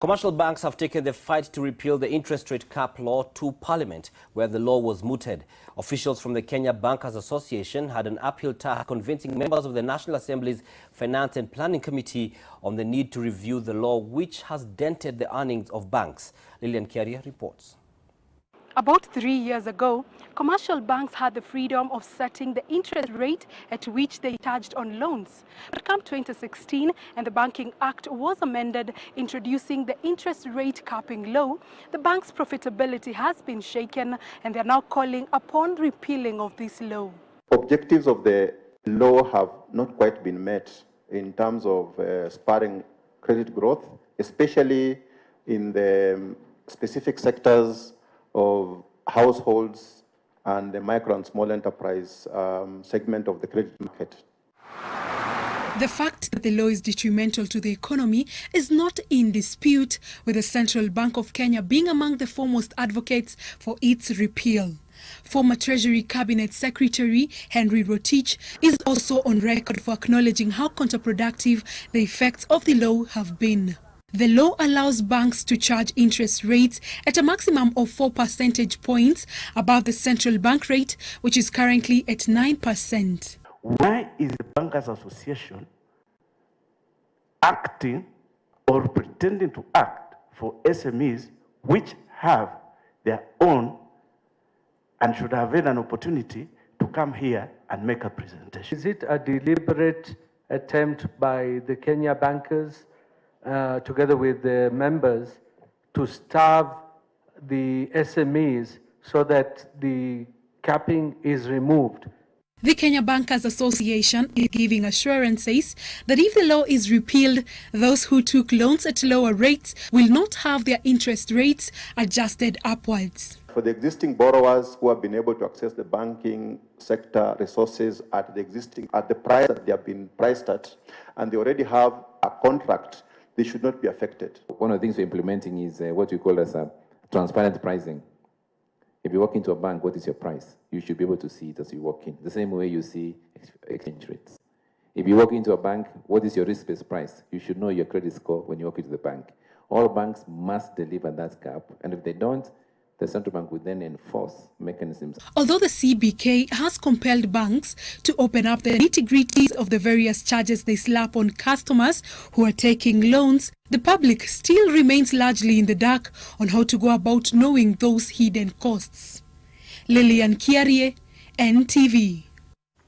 Commercial banks have taken the fight to repeal the interest rate cap law to Parliament, where the law was mooted. Officials from the Kenya Bankers Association had an uphill task convincing members of the National Assembly's Finance and Planning Committee on the need to review the law, which has dented the earnings of banks. Lillian Kiaria reports. About 3 years ago, commercial banks had the freedom of setting the interest rate at which they charged on loans. But come 2016 and the Banking Act was amended, introducing the interest rate capping law, the bank's profitability has been shaken and they are now calling upon repealing of this law. Objectives of the law have not quite been met in terms of spurring credit growth, especially in the specific sectors of households and the micro and small enterprise segment of the credit market. The fact that the law is detrimental to the economy is not in dispute, with the Central Bank of Kenya being among the foremost advocates for its repeal. Former Treasury Cabinet Secretary Henry Rotich is also on record for acknowledging how counterproductive the effects of the law have been. The law allows banks to charge interest rates at a maximum of 4 percentage points above the central bank rate, which is currently at 9%. Why is the Bankers Association acting or pretending to act for SMEs which have their own and should have had an opportunity to come here and make a presentation? Is it a deliberate attempt by the Kenya bankers together with the members to starve the SMEs so that the capping is removed? The Kenya Bankers Association is giving assurances that if the law is repealed, those who took loans at lower rates will not have their interest rates adjusted upwards. For the existing borrowers who have been able to access the banking sector resources at the price that they have been priced at, and they already have a contract, they should not be affected. One of the things we're implementing is what we call as a transparent pricing. If you walk into a bank, what is your price? You should be able to see it as you walk in. The same way you see exchange rates. If you walk into a bank, what is your risk-based price? You should know your credit score when you walk into the bank. All banks must deliver that cap, and if they don't, the central bank would then enforce mechanisms. Although the CBK has compelled banks to open up the nitty-gritties of the various charges they slap on customers who are taking loans, the public still remains largely in the dark on how to go about knowing those hidden costs. Lillian Kiarie, NTV.